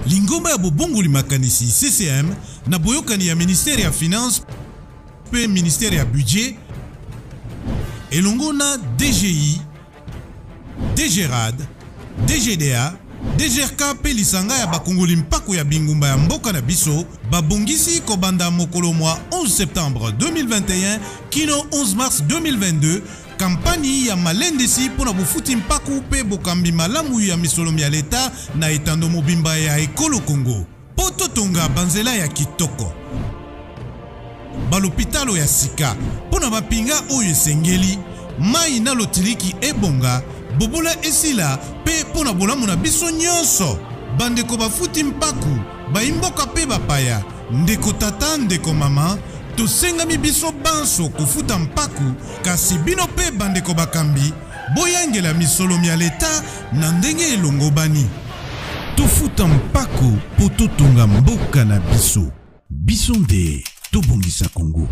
Lingomba ya bobongoli makanisi CCM na boyokani ya ministère ya finance pe ministère ya budget elongo na DGI, DGRAD, DGDA, DGRK pe lisanga ya bakongoli mpako ya bingumba ya mboka na biso babongisi kobanda mokolo mwa 11 septembre 2021 kino 11 mars 2022 kampani ya malendesi pona bufuti mpaku pe bokambi malamu ya misolomi ya leta na etando mobimba ya ekolo Kongo. Poto tonga banzela ya kitoko. Balopitalo ya sika pona bapinga oyo esengeli mai na lotiliki ebonga bobola esila pe pona bolamu na biso nyonso. Bandeko bafuti mpaku baimboka pe bapaya ndeko tata ndeko mama tosengami biso banso kofuta mpaku kasi bino pe bandeko bakambi boyangela misolomi ya leta na ndenge elongo bani tofuta mpaku po totonga mboka na biso biso nde tobongisa Kongo.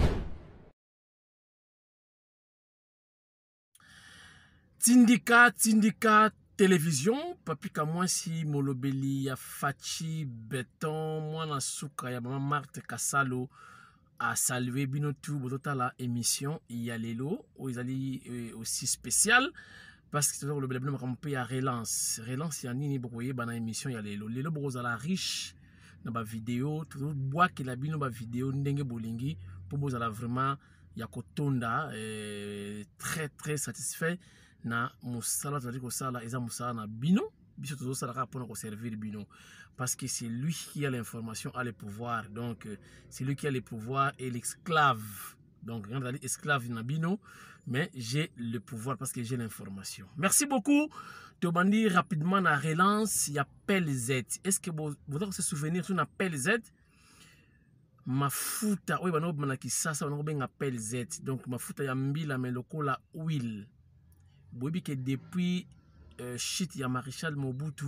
Tindika télévision papika mwasi molobeli ya Fachi Beton mwana suka ya mama Marthe Kasalo a salué binotu botala émission ya lelo oizali aussi spécial parce que le blabla makampe ya relance ya nini bokoye bana émission ya lelo bokozala riche na ba vidéo tout bois que la bino ba vidéo ndenge bolingi pour bozala vraiment ya kotonda très satisfait na musala tadi ko sala eza musala na bino biso tozo sala ka pona ko servir bino parce que c'est lui qui a l'information, a le pouvoir. Donc, c'est lui qui a le pouvoir et l'esclave. Donc, quand on dit esclave Nabino, mais j'ai le pouvoir parce que j'ai l'information. Merci beaucoup. Tobandi rapidement la relance, il y a PLZ. Est-ce que vous devez se souvenir sur la PLZ? Mafuta, oui, on a qui ça, on a PLZ. Donc, mafuta ya mbila mais lokola huile. Vous voyez que depuis shit ya Maréchal Mobutu,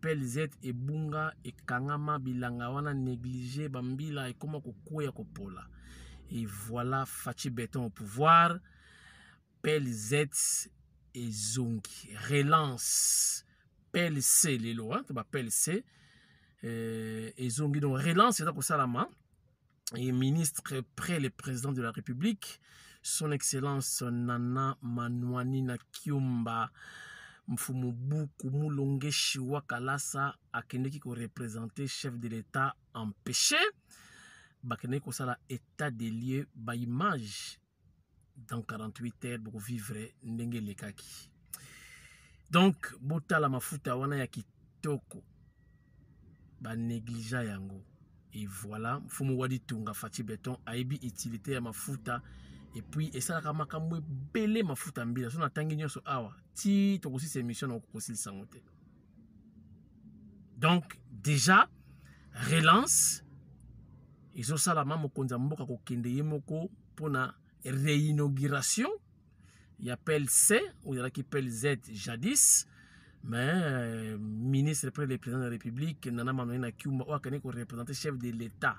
PLZ et bunga et kangama bilanga wana négligé bambila et comment kokoya kopola. Et voilà Fachi Beton au pouvoir. PLZ et Zongi relance PLC les lois tu vas PLC et Zongi donc relance c'est ça la main et ministre près le président de la République son excellence Nana Manouani na Kiumba Mfumubuku Moulonge Shiwa Kalasa akendeki ko représenter chef de l'État empêché bakene ko sala état des lieux ba image dans 48 heures pour vivre ndenge lekaki. Donc botala mafuta wana ya kitoko ba négligea yango et voilà mfumu wadi tunga Fachi Beton aibi utilité ya mafuta. Et puis, et ça, makamwe belé mafuta mbila. So na tangi nyonso awa. Ti to aussi ces missions na kosi sangote. Donc, déjà, relance. Ils ont ça la maman konza mboka ko kende yemoko pour na réinauguration. Il appelle C, ou il y a qui appelle Z jadis. Mais, ministre près le président de la République, Nana Manouna Kiumba, ou akane ko représenter chef de l'État.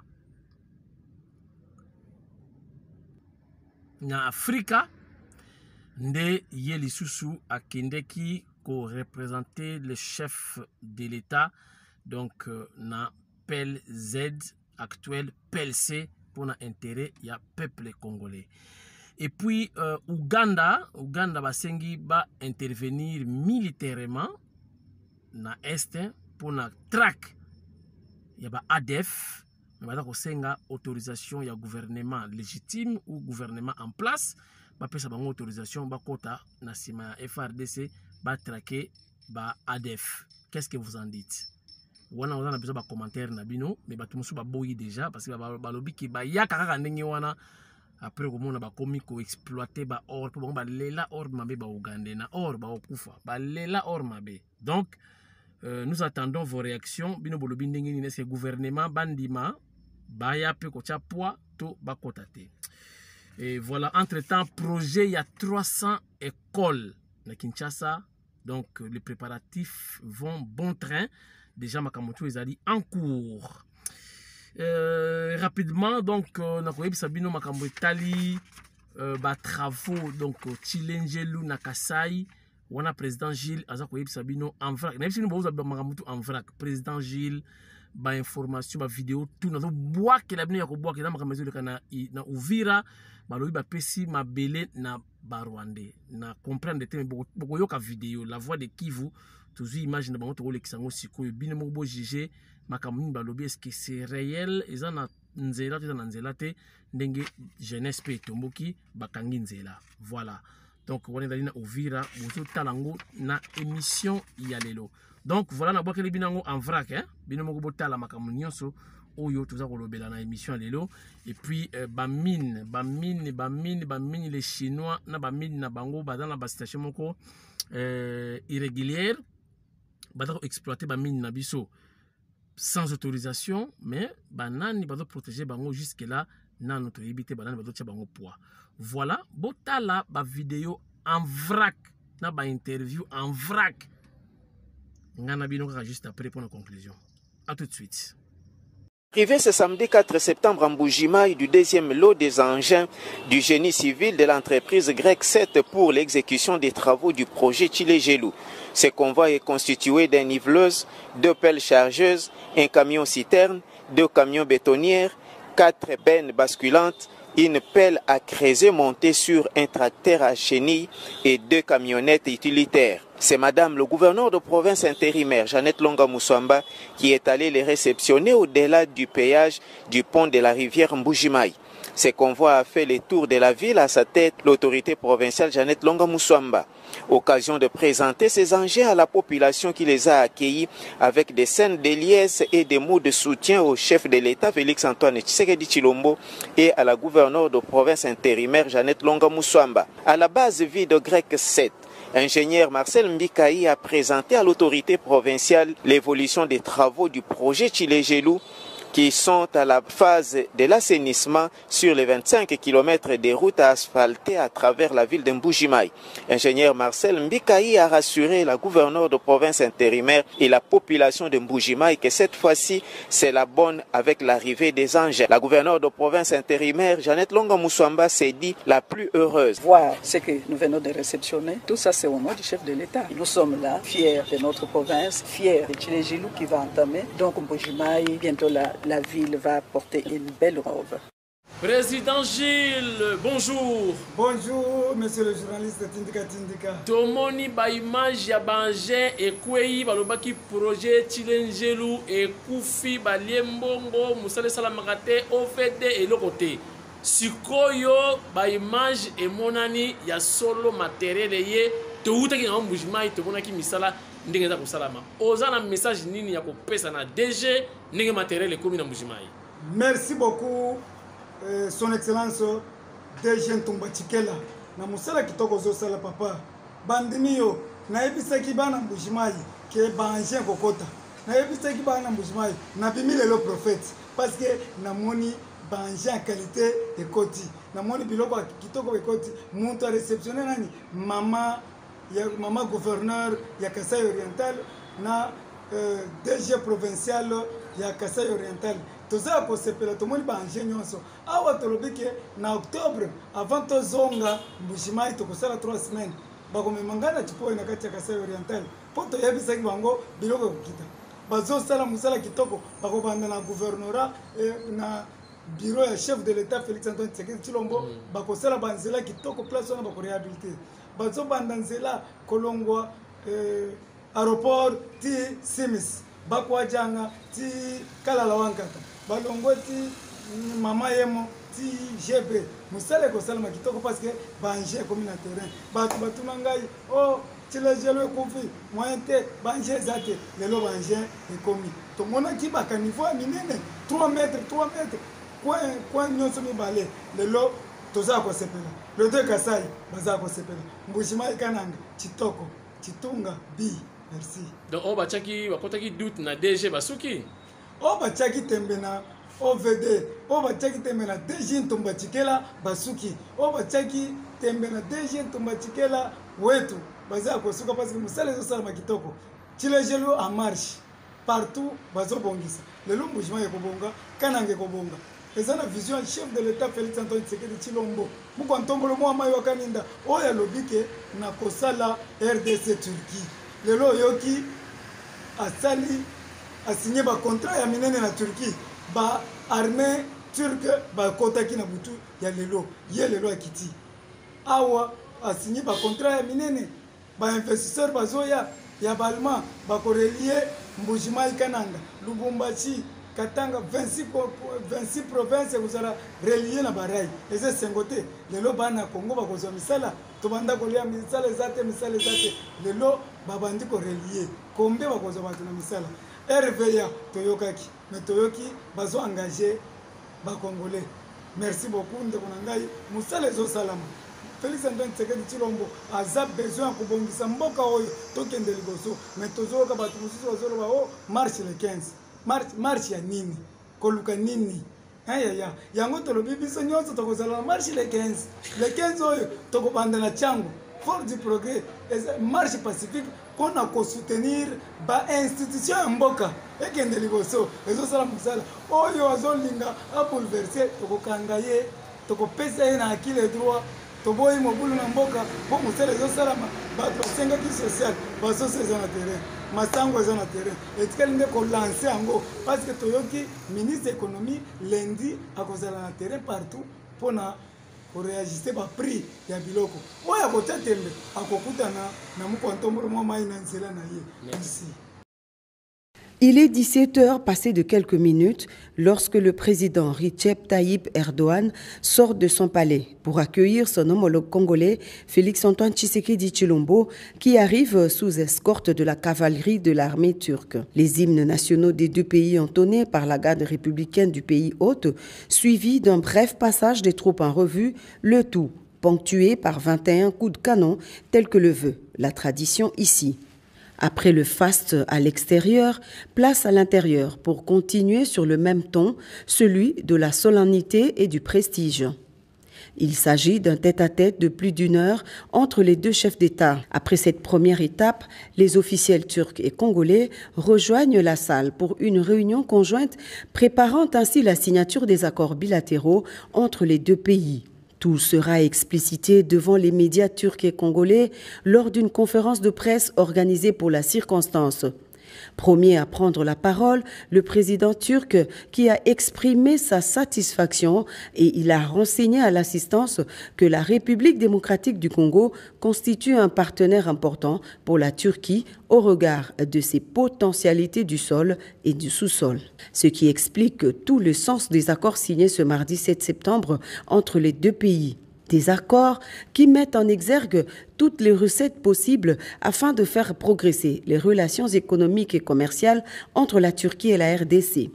Na Afrika nde yeli susu akendeki ko représenter le chef de l'État donc na PLZ actuel PLC pour na intérêt ya peuple congolais. Et puis Uganda basengi ba intervenir militairement na est pour na track ya ba ADF. On va senga autorisation ya gouvernement légitime ou gouvernement en place ba pesa bango autorisation ba kota na sima FRDC ba traquer ba ADF. Qu'est-ce que vous en dites? On a besoin de commentaires na bino mais ba tumusu ba boyi déjà parce que ba lobi ki ba ya kaka ndenge wana après ko mona ba komi ko exploiter ba or pour ba lela or mabe ba Uganda na or ba okufa ba lela or mabe. Donc nous attendons vos réactions bino bolobi ndenge ni est-ce que gouvernement bandima baya pe ko tia poids to bakotate. Et voilà, entre-temps projet il y a 300 écoles na Kinshasa. Donc les préparatifs vont bon train. Déjà makamoto ezali en cours. Rapidement donc na koyebi sabino makambo etali ba travaux donc Chilengelu na Kasai wana président Gilles aza koyebisa bino en vrac na bino boza makambo en vrac président Gilles ba information ba vidéo tout na boakela bino ya kobwakela makambo ezoleka na Uvira balobi bapesi mabele na barwandais na comprendre te bokoyoka vidéo la voix de Kivu toujours image na bango tokolekisa ngo sikoyo bino moko bo juger makambo nini balobi est-ce que c'est réel eza na nzela te na nzela te ndenge jeunesse pe tomboki bakangi nzela voilà. Donc, on est dans Uvira, talango na émission yalelo. Donc, voilà, na boakeli binango en vrac, hein. Binomo bota la makamunionso, oyo, tout ça, kolobela na émission yalelo. Et puis, bamine, les Chinois, na bamine, na bango, dans la station moko, irrégulière, badako exploiter bamine na biso sans autorisation, mais banani badako protéger bango jusque-là, na notre éviter banani badako tia bango poids. Voilà, botala ba vidéo en vrac, na ba interview en vrac. Ngana binoka juste après pour la conclusion. À tout de suite. Arrivé ce samedi 4 septembre en Mbuji-Mayi du deuxième lot des engins du génie civil de l'entreprise grecque 7 pour l'exécution des travaux du projet Tshilé-Gelou. Ce convoi est constitué d'un niveleuse, 2 pelles chargeuses, un camion citerne, 2 camions bétonnières, 4 bennes basculantes, une pelle à creuser montée sur un tracteur à chenilles et 2 camionnettes utilitaires. C'est madame le gouverneur de province intérimaire, Jeannette Longa Muswamba, qui est allée les réceptionner au-delà du péage du pont de la rivière Mbuji-Mayi. Ce convoi a fait le tour de la ville, à sa tête l'autorité provinciale Jeannette Longa Muswamba. Occasion de présenter ces engins à la population qui les a accueillis avec des scènes de liesse et des mots de soutien au chef de l'État Félix-Antoine Tshisekedi Tshilombo et à la gouverneure de province intérimaire Jeannette Longa Muswamba. À la base vide grec 7, ingénieur Marcel Mbikaï a présenté à l'autorité provinciale l'évolution des travaux du projet Tshilé-Gelou qui sont à la phase de l'assainissement sur les 25 km des routes asphaltées à travers la ville de Mbuji-Mayi. Ingénieur Marcel Mbikaï a rassuré la gouverneure de province intérimaire et la population de Mbuji-Mayi que cette fois-ci, c'est la bonne avec l'arrivée des engins. La gouverneure de province intérimaire, Jeannette Longa Muswamba, s'est dit la plus heureuse. Voir ce que nous venons de réceptionner, tout ça c'est au nom du chef de l'État. Nous sommes là, fiers de notre province, fiers de Tshilé-Gelou qui va entamer. Donc Mbuji-Mayi, bientôt la ville va porter une belle robe. Président Gilles, bonjour. Bonjour, monsieur le journaliste Tindika. Tomoni ba image ya bangé et kwei balobaki projet Tshilé-Gelou et Koufi ba liembongo musale salamakate OVD et lokote. Sikoyo ba image et monani ya solo matériel ye te utaki na Mbuji-Mayi te monaki misala ndenge za kosalama. Oza na message nini ya kopesa na DG ndenge matériel ekomi na Mbuji-Mayi. Merci beaucoup son excellence DG Ntumba Tshikela na musala kitoko zo sala papa. Bandimi yo na ebisaki bana Mbuji-Mayi ke banje kokota. Na ebisaki bana Mbuji-Mayi na bimile le prophète parce que na moni banje en qualité de koti. Na moni biloko kitoko ekoti muntu a réceptionné nani mama gouverneur ya Kasai Oriental na DG provincial ya Kasai Oriental. Toza ko sepela to moni ba nyonso awa tolobike na octobre avant to zonga Mbuji-Mayi to kosala 3 semaines bako memangana chipo na kati ya Kasai Oriental poto yebisa kibango biloko kokita bazo sala musala kitoko bako banda na gouvernorat na bureau ya chef de l'État Félix-Antoine Tshisekedi Tshilombo bako sala banzela kitoko place na bako réhabiliter bazo banda nzela kolongwa aéroport ti Simis bako ajanga ti Kalala Wankata balongo ti mama yemo ti GB musale ko salama kitoko parce que banje comme na terrain batu ngai oh Tshilé-Gelou Koufi moyente banje zate lelo banje ekomi to mona ki baka niveau minene 3 mètres quoi nyonso mi balé lelo toza ko sepela le deux Kasai baza ko sepela Mbuji-Mayi kananga kitoko kitunga bi merci. Donc on va checker bakotaki doute na DG basuki. On va checker tembe na OVD, on va checker tembe na DG Ntumba Tshikela basuki. On va checker tembe na DG Ntumba Tshikela wetu baza ko suka parce que musale zo sala makitoko. Tshilé-Gelou en marche partout bazo bongisa. Le Mbuji-Mayi ko bonga kanange ko bonga. eza na vision ya chef de l'état Félix Antoine Tshisekedi Tshilombo muko ntombolo mwa mai wakaninda oyo alobi ke na kosala RDC Turquie lelo yoki asali asigné ba contrat ya minene na Turquie ba armée turque ba kotaki na butu ya lelo ye lelo akiti awa asigné ba contrat ya minene ba investisseur bazoya ya balma ba korelie Mbujimai Kananga Lubumbashi Katanga 26 provinces kuzala relié na barai eze sengote lelo bana Kongo bakozwa misala tobanda kolia misala zate lelo babandi ko relié kombe bakozwa batu na misala RVA toyokaki mais toyoki bazo engagé ba congolais merci beaucoup ndeko na ngai musala ezo salama Félix Antoine Tshisekedi Tshilombo aza besoin kubongisa mboka oyo tokende liboso mais tozoka batu mususu bazoloba o marche le 15 marche ya nini koluka nini ya yango tolobi biso nyonso tokozala marche le 15 oyo tokobanda na chango fort du progrès marche pacifique pona ko soutenir ba institution ya mboka ekende liboso ezosala musala oyo azolinga a bouleverser tokokanga ye tokopesa ye na akili droit toboyi mobulu na mboka po musala ezosalama bato basengaki social basoso eza na terrain masango eza na terrain etikali nde kolanse yango parce que toyoki ministre économie lundi akozala na terrain partout mpona koreagiste baprix ya biloko oyo akotia tembe akokutana na moko ntombolo mwa mai na nzela na ye ici. Il est 17h passé de quelques minutes lorsque le président Recep Tayyip Erdogan sort de son palais pour accueillir son homologue congolais Félix Antoine Tshisekedi Tshilombo qui arrive sous escorte de la cavalerie de l'armée turque. Les hymnes nationaux des deux pays entonnés par la garde républicaine du pays hôte, suivis d'un bref passage des troupes en revue, le tout ponctué par 21 coups de canon tel que le veut la tradition ici. Après le faste à l'extérieur, place à l'intérieur pour continuer sur le même ton, celui de la solennité et du prestige. Il s'agit d'un tête-à-tête de plus d'1 heure entre les deux chefs d'État. Après cette première étape, les officiels turcs et congolais rejoignent la salle pour une réunion conjointe préparant ainsi la signature des accords bilatéraux entre les deux pays. Tout sera explicité devant les médias turcs et congolais lors d'une conférence de presse organisée pour la circonstance. Premier à prendre la parole, le président turc qui a exprimé sa satisfaction et il a renseigné à l'assistance que la République démocratique du Congo constitue un partenaire important pour la Turquie au regard de ses potentialités du sol et du sous-sol. Ce qui explique tout le sens des accords signés ce mardi 7 septembre entre les deux pays. Des accords qui mettent en exergue toutes les recettes possibles afin de faire progresser les relations économiques et commerciales entre la Turquie et la RDC.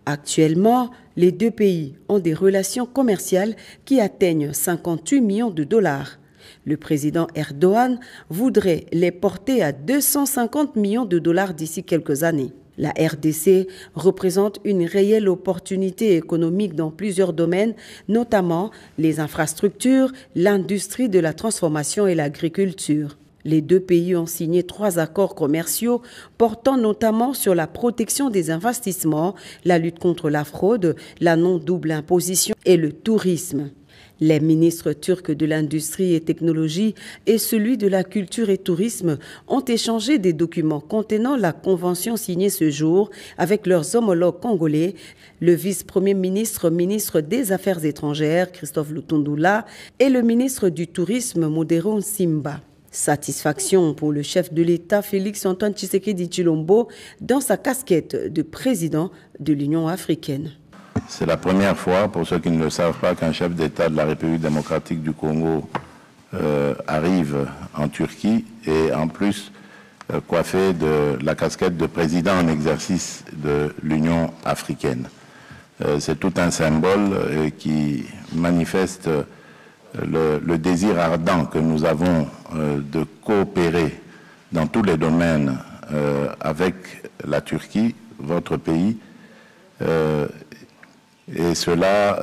Actuellement, les deux pays ont des relations commerciales qui atteignent 58 millions de dollars. Le président Erdogan voudrait les porter à 250 millions de dollars d'ici quelques années. La RDC représente une réelle opportunité économique dans plusieurs domaines, notamment les infrastructures, l'industrie de la transformation et l'agriculture. Les deux pays ont signé 3 accords commerciaux portant notamment sur la protection des investissements, la lutte contre la fraude, la non-double imposition et le tourisme. Les ministres turcs de l'industrie et technologie et celui de la culture et tourisme ont échangé des documents contenant la convention signée ce jour avec leurs homologues congolais, le vice-premier ministre, ministre des Affaires étrangères, Christophe Lutundula, et le ministre du Tourisme, Modero Simba. Satisfaction pour le chef de l'État Félix Antoine Tshisekedi Tshilombo dans sa casquette de président de l'Union africaine. C'est la première fois, pour ceux qui ne le savent pas, qu'un chef d'État de la République démocratique du Congo arrive en Turquie et en plus coiffé de la casquette de président en exercice de l'Union africaine. C'est tout un symbole qui manifeste le désir ardent que nous avons de coopérer dans tous les domaines avec la Turquie, votre pays, et cela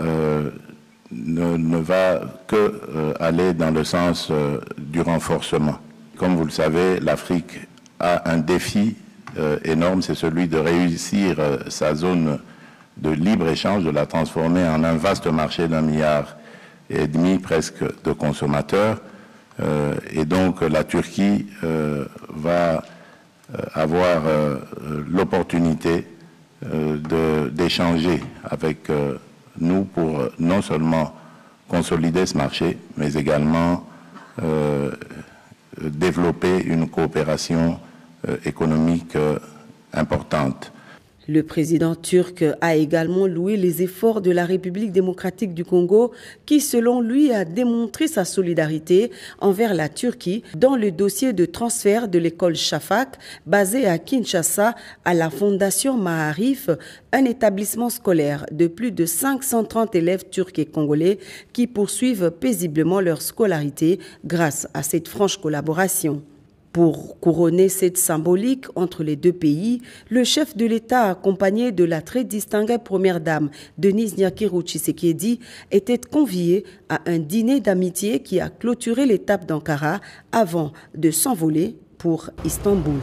ne va que aller dans le sens du renforcement. Comme vous le savez, l'Afrique a un défi énorme, c'est celui de réussir sa zone de libre-échange, de la transformer en un vaste marché d'1,5 milliard presque de consommateurs. Et donc la Turquie va avoir l'opportunité d'échanger avec nous pour non seulement consolider ce marché, mais également développer une coopération économique importante. Le président turc a également loué les efforts de la République démocratique du Congo qui, selon lui, a démontré sa solidarité envers la Turquie dans le dossier de transfert de l'école Shafak, basée à Kinshasa, à la Fondation Maarif, un établissement scolaire de plus de 530 élèves turcs et congolais qui poursuivent paisiblement leur scolarité grâce à cette franche collaboration. Pour couronner cette symbolique entre les deux pays, le chef de l'État, accompagné de la très distinguée première dame Denise Nyakiro Tshisekedi, était convié à un dîner d'amitié qui a clôturé l'étape d'Ankara avant de s'envoler pour Istanbul.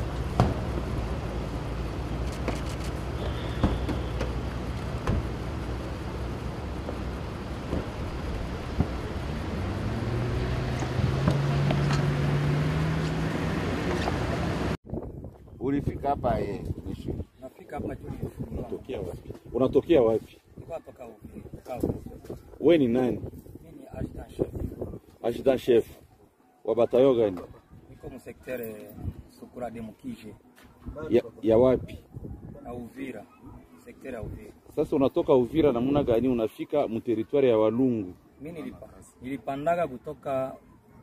Ulifika hapa mwisho. Nafika hapa tu. Unatokea wapi? Unatokea wapi? Kutoka huko. Wewe ni nani? Mimi ni adjutant chef. Adjutant chef. Wa batayo gani? Niko mu secteur Sukura de Mukije. Ya wapi? Na Uvira. Secteur ya Uvira. Sasa unatoka Uvira namna gani unafika mu territoire ya Walungu? Mimi nilipandaga kutoka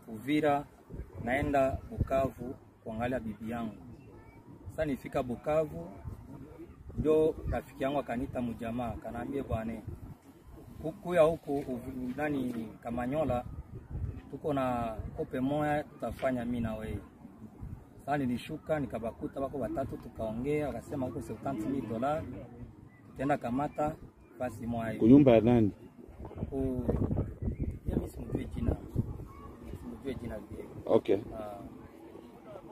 Uvira naenda Bukavu kuangalia bibi yangu. Sasa nifika Bukavu ndio rafiki yangu akanita mjamaa kanaambia bwana kuya huko nani Kamanyola tuko na kope moja tutafanya mimi na wewe. Sasa nilishuka nikabakuta wako watatu tukaongea akasema huko $70,000 tutaenda kamata basi moja. Kunyumba ya nani? Mimi simjui jina. Simjui jina vile. Okay.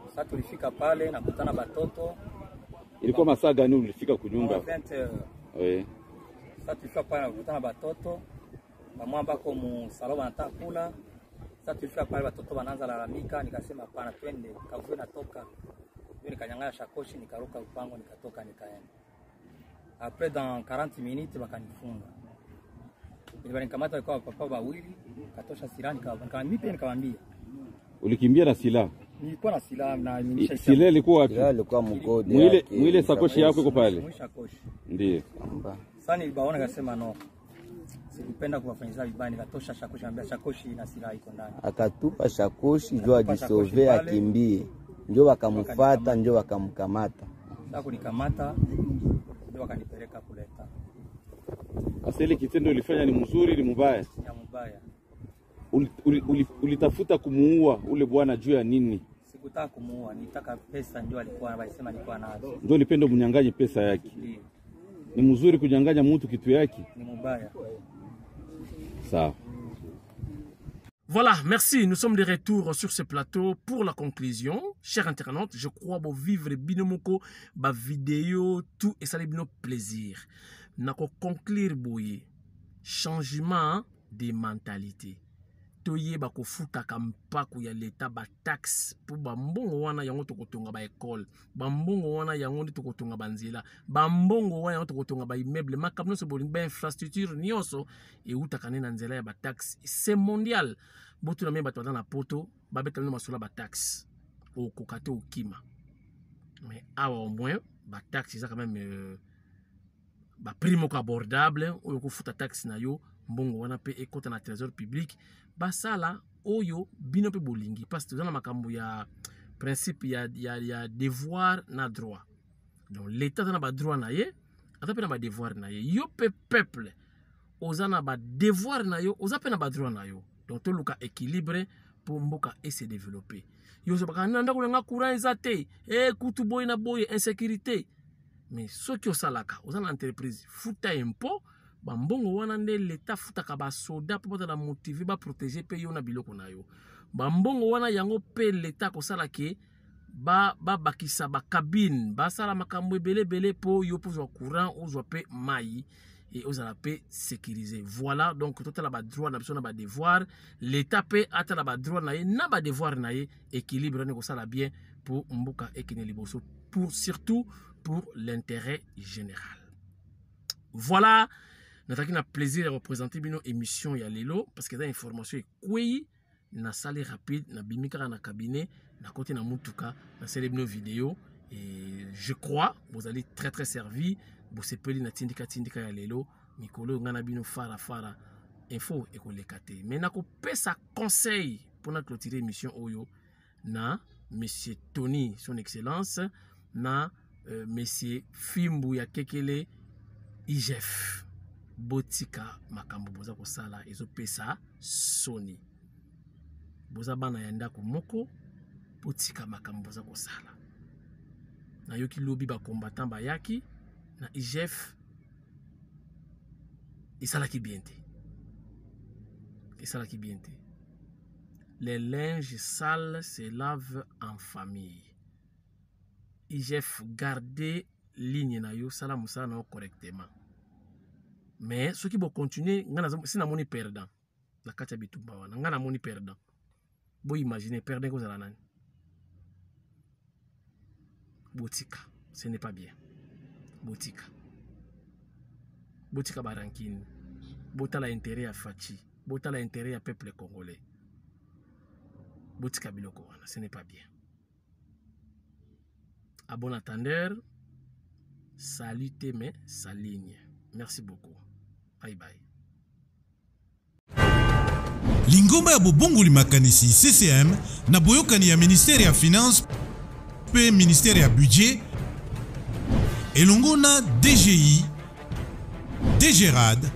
Sasa tulifika pale na kutana batoto. Ilikuwa masaa gani ulifika kunyumba? 20. Oui. Sasa tulifika pale na kutana batoto. Bamwamba kwa mu salon anataka kula. Sasa tulifika pale batoto wanaanza lalamika, nikasema hapana twende. Kavue natoka. Mimi nikanyang'anya shakoshi nikaruka upango nikatoka nikaenda. Après dans 40 minutes bakanifunga. Nilikamata kwa papa wawili, katosha silaha nikamwambia. Ulikimbia na silaha? Nilikuwa na silaha na nimesha. Silaha ilikuwa wapi? Silaha ilikuwa mgodi. Mwile sakoshi yako iko pale. Sakoshi. Ndiyo. Sasa nilibaona akasema no. Sikupenda kuwafanyia vibaya nikatosha shakoshi ambia shakoshi na silaha iko ndani. Akatupa shakoshi ndio ajisove akimbie. Ndio wakamfuata ndio wakamkamata. Sasa kunikamata ndio wakanipeleka kuleta. Sasa ile kitendo ulifanya ni mzuri ni mbaya? Ni mbaya. Ulitafuta kumuua ule bwana juu ya nini? Sikutaka kumuua, nitaka pesa ndio alikuwa anasema alikuwa nazo. Ndio ulipenda mnyang'anye pesa yake. Ni mzuri kunyang'anya mtu kitu yake? Ni mbaya. Ça. Voilà, merci. Nous sommes de retour sur ce plateau pour la conclusion. Chers internautes, je crois que vous vivre binomoko, ba vidéo, tout et ça les bino plaisir. Nako conclure boye changement de mentalité. Toye bako futa kampaku ya leta ba taxe pour bambongo wana yango tokotonga ba école, bambongo wana yango tokotonga banzela, bambongo wana yango tokotonga ba immeuble, makamno so bolinga ba infrastructure nyonso e utakane na nzela ya ba taxe. C'est mondial. Botu na memba na poto, ba betana masula ba taxe. Au kokate au kima. Mais awa au moins ba taxe ça quand même ba primo abordable ou ko futa taxe na yo mbongo wana pe ekota na trésor public basala oyo bino pe bolingi parce que dans la makambo ya principe ya devoir na droit. Donc l'état na ba droit na ye ata pe na ba devoir na ye yo pe peuple ozana ba devoir na yo oza pe na ba droit na yo. Donc tout le cas équilibré pour mboka et se développer. Yo so baka nanda ko nga courant ezate kutu boy na boy insécurité. Mais ce qui osalaka ozana entreprise futa impôt bambongo wana nde l'État futaka ba soda pour la motiver ba protéger pe yo na biloko na yo. Bambongo wana yango pe l'État ko sala ke ba bakisa ba cabine ba sala makambo ebele bele po yo pour courant ou zo pe mai et aux paix sécurisé. Voilà, donc tout le droit, n'a devoir. L'État peut avoir droit, n'a devoir, équilibre, ça bien pour Mbuka et Kineliboso, pour surtout pour l'intérêt général. Voilà, nous avons plaisir de représenter nos émissions ya lelo parce que les informations est quoi na salle rapide, na bimika na cabinet, na côté na mutuka, na célèbre vidéo et je crois vous allez très servi. Vous sepeli na tindika ya lelo mikolo ngana bino fara info et kolekate. Mais na ko pesa conseil pour na clôturer émission oyo na monsieur Tony son excellence na monsieur Fimbu ya Kekele IGF botika makambo boza ko sala ezo pesa Sony boza bana ya ndako moko botika makambo boza ko sala na yoki lobi ba combattant ba yaki na IGF isalaki bien te. Les linges sales se lavent en famille. IGF garder ligne na yo sala musala na correctement. Mais ceux qui vont continuer si na moni perdant na kacha bitumba wana ngana moni perdant. Bo imaginer perdant ko zala nani. Botika, ce n'est pas bien. Botika barankine. Bota l'intérêt à Fachi. Bota l'intérêt à peuple congolais. Botika biloko wana, ce n'est pas bien. À bon attendeur, salutez mais saligne. Merci beaucoup. Bye bye. Lingomba ya bobongoli makanisi CCM na boyokani ya ministère ya finance pe ministère ya budget elongo na DGI, DGRAD,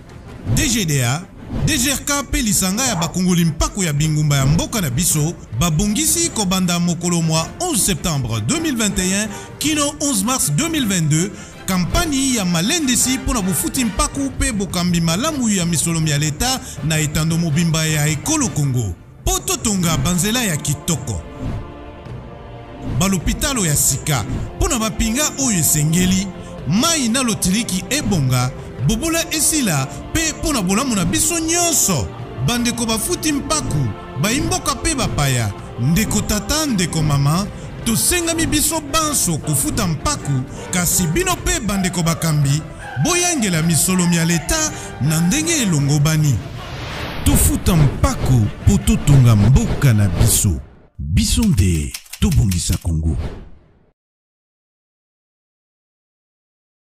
DGDA, DGRK pe lisanga ya bakongoli mpako ya bingumba ya mboka na biso babongisi kobanda mokolo mwa 11 septembre 2021 kino 11 mars 2022 kampani ya malendesi pona bofuti mpako pe bokambi malamu ya misolomi ya leta na etando mobimba ya ekolo Congo poto tonga banzela ya kitoko balopitalo ya sika pona bapinga oyo esengeli mai na lotiliki ebonga bobola esila pe pona bolamu na biso nyonso bandeko bafuti mpaku baimboka pe bapaya ndeko tata ndeko mama tosengami biso banso kofuta mpaku kasi bino pe bandeko bakambi boyangela misolomi ya leta na ndenge elongobani tofuta mpaku po totonga mboka na biso nde tobongisa Congo.